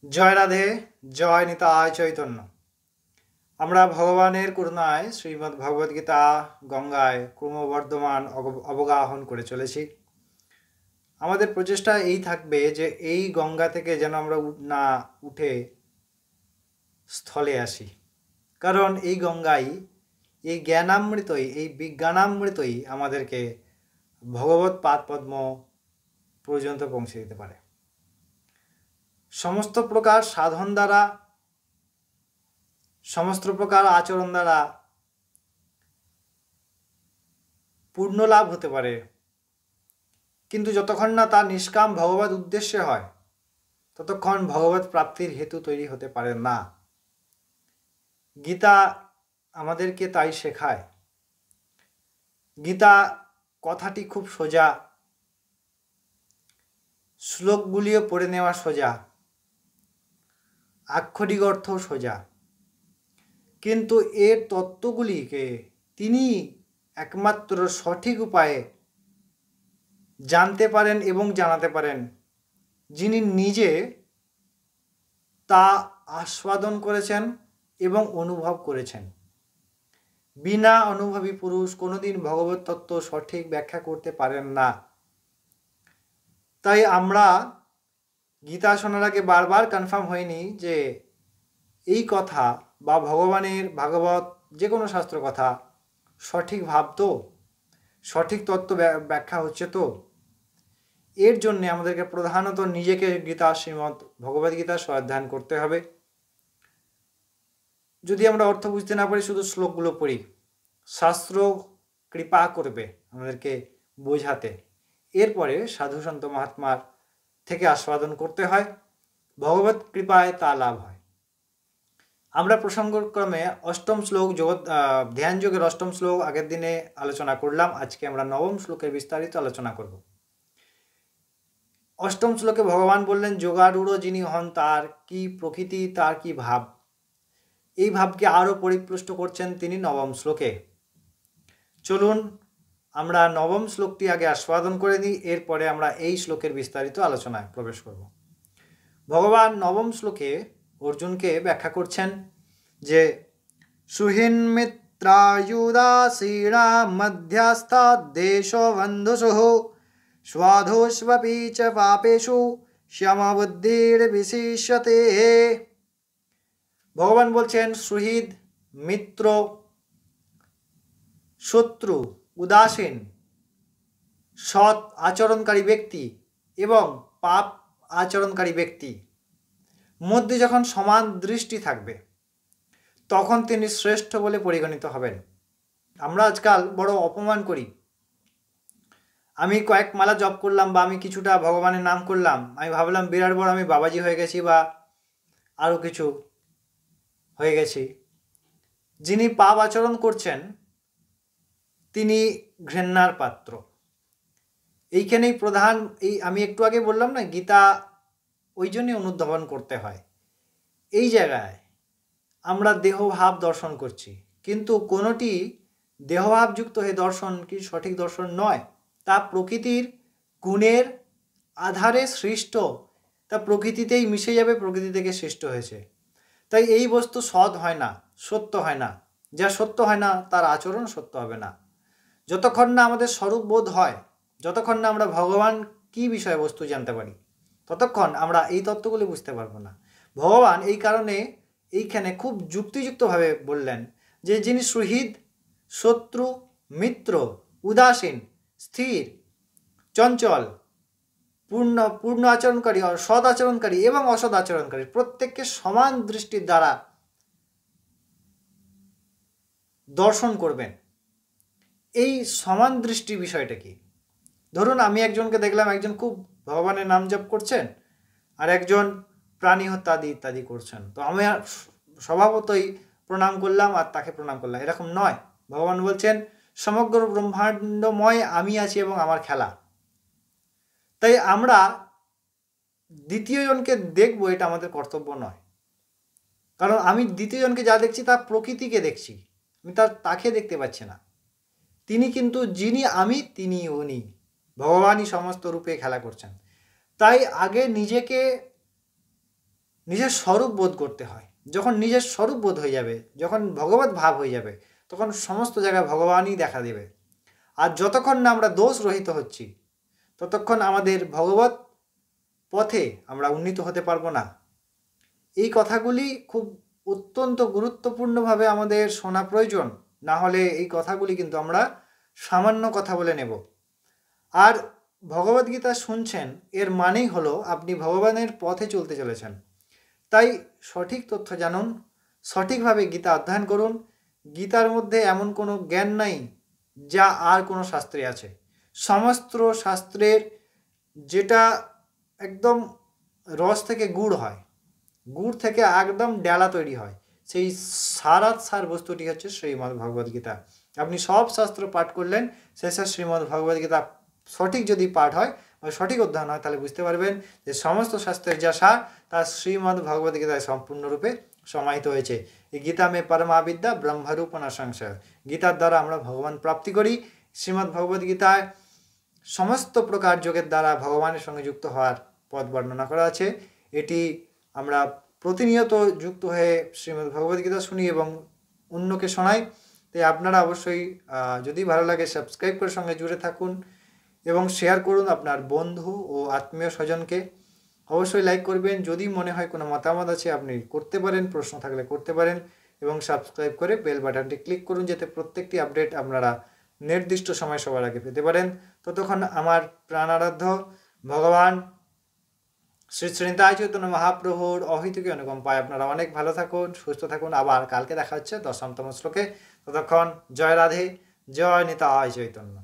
জয় রাধে, জয় নিতাই চৈতন্য। আমরা ভগবানের করুণায় শ্রীমদ্ ভগবদ্গীতা গঙ্গায় ক্রমবর্ধমান অবগাহন করে চলেছি। আমাদের প্রচেষ্টা এই থাকবে যে এই গঙ্গা থেকে যেন আমরা না উঠে স্থলে আসি, কারণ এই গঙ্গাই, এই জ্ঞানামৃতই, এই বিজ্ঞানামৃতই আমাদেরকে ভগবৎ পাদ পদ্ম পর্যন্ত পৌঁছে দিতে পারে। সমস্ত প্রকার সাধন দ্বারা, সমস্ত প্রকার আচরণ দ্বারা পূর্ণ লাভ হতে পারে, কিন্তু যতক্ষণ না তা নিষ্কাম ভগবত উদ্দেশ্যে হয় ততক্ষণ ভগবত প্রাপ্তির হেতু তৈরি হতে পারে না। গীতা আমাদেরকে তাই শেখায়। গীতা কথাটি খুব সোজা, শ্লোকগুলিও পড়ে নেওয়া সোজা, আক্ষরিক অর্থ সোজা, কিন্তু এর তত্ত্বগুলিকে তিনি একমাত্র সঠিক উপায়ে জানতে পারেন এবং জানাতে পারেন যিনি নিজে তা আস্বাদন করেছেন এবং অনুভব করেছেন। বিনা অনুভবী পুরুষ কোনোদিন ভগবত তত্ত্ব সঠিক ব্যাখ্যা করতে পারেন না। তাই আমরা গীতা শোনার আগে বারবার কনফার্ম হয়নি যে এই কথা বা ভগবানের ভাগবত যে কোনো শাস্ত্র কথা সঠিক ভাব তো, সঠিক তত্ত্ব ব্যাখ্যা হচ্ছে তো। এর জন্য আমাদেরকে প্রধানত নিজেকে গীতা শ্রীমদ্ ভগবদ্গীতা অধ্যয়ন করতে হবে। যদি আমরা অর্থ বুঝতে না পারি, শুধু শ্লোকগুলো পড়ি, শাস্ত্র কৃপা করবে আমাদেরকে বোঝাতে। এরপরে সাধু সন্ত মহাত্মার থেকে আস্বাদন করতে হয়, ভগবত কৃপায় তা লাভ হয়। আমরা প্রসঙ্গক্রমে অষ্টম শ্লোক ধ্যান যোগের অষ্টম শ্লোক আগের দিনে আলোচনা করলাম। আজকে আমরা নবম শ্লোকের বিস্তারিত আলোচনা করব। অষ্টম শ্লোকে ভগবান বললেন, যোগারূঢ় যিনি হন তার কি প্রকৃতি, তার কি ভাব। এই ভাবকে আরও পরিপুষ্ট করছেন তিনি নবম শ্লোকে। চলুন আমরা নবম শ্লোকটি আগে আস্বাদন করে নিই, এরপরে আমরা এই শ্লোকের বিস্তারিত আলোচনায় প্রবেশ করব। ভগবান নবম শ্লোকে অর্জুনকে ব্যাখ্যা করছেন যে সুহৃন্মিত্রায়ুদাসীনা মধ্যস্থা দেশ বন্ধুষুঃ স্বাধোষ্বপি চ পাপেষু সমবুদ্ধির বিশিষ্যতে। ভগবান বলছেন সুহৃদ, মিত্র, শত্রু, উদাসীন, সৎ আচরণকারী ব্যক্তি এবং পাপ আচরণকারী ব্যক্তি মধ্যে যখন সমান দৃষ্টি থাকবে তখন তিনি শ্রেষ্ঠ বলে পরিগণিত হবেন। আমরা আজকাল বড় অপমান করি। আমি কয়েক মালা জপ করলাম বা আমি কিছুটা ভগবানের নাম করলাম, আমি ভাবলাম বিরাট বড় আমি বাবাজি হয়ে গেছি বা আরও কিছু হয়ে গেছি। যিনি পাপ আচরণ করছেন তিনি ঘৃণার পাত্র। এইখানেই প্রধান, এই আমি একটু আগে বললাম না, গীতা ওই জন্যই অনুধাবন করতে হয়। এই জায়গায় আমরা দেহভাব দর্শন করছি, কিন্তু কোনোটি দেহভাবযুক্ত হয়ে দর্শন কি সঠিক দর্শন নয়। তা প্রকৃতির গুণের আধারে সৃষ্ট, তা প্রকৃতিতেই মিশে যাবে, প্রকৃতি থেকে সৃষ্ট হয়েছে। তাই এই বস্তু সৎ হয় না, সত্য হয় না। যা সত্য হয় না তার আচরণ সত্য হবে না। যতক্ষণ না আমাদের স্বরূপ বোধ হয়, যতক্ষণ না আমরা ভগবান কি বিষয়বস্তু জানতে পারি, ততক্ষণ আমরা এই তত্ত্বগুলি বুঝতে পারবো না। ভগবান এই কারণে এইখানে খুব যুক্তিযুক্তভাবে বললেন যে যিনি সুহৃদ, শত্রু, মিত্র, উদাসীন, স্থির, চঞ্চল, পূর্ণ আচরণকারী, সৎ আচরণকারী এবং অসৎ আচরণকারী প্রত্যেককে সমান দৃষ্টির দ্বারা দর্শন করবেন। এই সমান দৃষ্টি বিষয়টা কি? ধরুন আমি একজনকে দেখলাম, একজন খুব ভগবানের নাম জপ করছেন আর একজন প্রাণী হত্যা আদি ইত্যাদি করছেন, তো আমি স্বভাবতই প্রণাম করলাম আর তাকে প্রণাম করলাম, এরকম নয়। ভগবান বলছেন সমগ্র ব্রহ্মাণ্ডময় আমি আছি এবং আমার খেলা। তাই আমরা দ্বিতীয় জনকে দেখবো, এটা আমাদের কর্তব্য নয়। কারণ আমি দ্বিতীয় জনকে যা দেখছি তা প্রকৃতিকে দেখছি, আমি তাকে দেখতে পাচ্ছি না। তিনি কিন্তু যিনি আমি তিনি উনি, ভগবানই সমস্ত রূপে খেলা করছেন। তাই আগে নিজেকে নিজের স্বরূপ বোধ করতে হয়। যখন নিজের স্বরূপ বোধ হয়ে যাবে, যখন ভগবত ভাব হয়ে যাবে, তখন সমস্ত জায়গায় ভগবানই দেখা দেবে। আর যতক্ষণ না আমরা দোষ রহিত হচ্ছি, ততক্ষণ আমাদের ভগবত পথে আমরা উন্নীত হতে পারবো না। এই কথাগুলি খুব অত্যন্ত গুরুত্বপূর্ণভাবে আমাদের শোনা প্রয়োজন, না হলে এই কথাগুলি কিন্তু আমরা সামান্য কথা বলে নেব। আর ভগবদ্গীতা শুনছেন, এর মানেই হলো আপনি ভগবানের পথে চলতে চলেছেন। তাই সঠিক তথ্য জানুন, সঠিকভাবে গীতা অধ্যয়ন করুন। গীতার মধ্যে এমন কোনো জ্ঞান নাই যা আর কোনো শাস্ত্রে আছে। সমস্ত শাস্ত্রের যেটা একদম রস থেকে গুড় হয়, গুড় থেকে একদম ডালা তৈরি হয়, সেই সার বস্তুটি হচ্ছে শ্রীমদ্ ভগবদ্গীতা। আপনি সব শাস্ত্র পাঠ করলেন, শেষে শ্রীমদ্ ভগবদ্গীতা সঠিক যদি পাঠ হয় বা সঠিক অধ্যয়ন হয়, তাহলে বুঝতে পারবেন যে সমস্ত শাস্ত্রের যা সার তা শ্রীমদ্ ভগবদ্গীতায় সম্পূর্ণরূপে সমাহিত হয়েছে। এই গীতা মে পরমাবিদ্যা ব্রহ্মরূপ না সংশয়। গীতার দ্বারা আমরা ভগবান প্রাপ্তি করি। শ্রীমদ্ ভগবদ্গীতায় সমস্ত প্রকার যোগের দ্বারা ভগবানের সঙ্গে যুক্ত হওয়ার পথ বর্ণনা করা আছে। এটি আমরা প্রতিনিয়ত যুক্ত হয়ে শ্রীমদ্ ভগবদ্গীতা শুনি এবং অন্যকে শোনাই। তাই আপনারা অবশ্যই যদি ভালো লাগে সাবস্ক্রাইব করে সঙ্গে জুড়ে থাকুন এবং শেয়ার করুন আপনার বন্ধু ও আত্মীয় স্বজনকে। অবশ্যই লাইক করবেন। যদি মনে হয় কোনো মতামত আছে আপনি করতে পারেন, প্রশ্ন থাকলে করতে পারেন, এবং সাবস্ক্রাইব করে বেল বাটনটি ক্লিক করুন যাতে প্রত্যেকটি আপডেট আপনারা নির্দিষ্ট সময় সবার আগে পেতে পারেন। ততক্ষণ আমার প্রাণারাধ্য ভগবান শ্রী শ্রী নিতাই চৈতন্য মহাপ্রভুর অহৈতুকী অনুকম্পায় আপনারা অনেক ভালো থাকুন, সুস্থ থাকুন। আবার কালকে দেখা হচ্ছে 10তম শ্লোকে। ততক্ষণ জয় রাধে, জয় নিতাই চৈতন্য।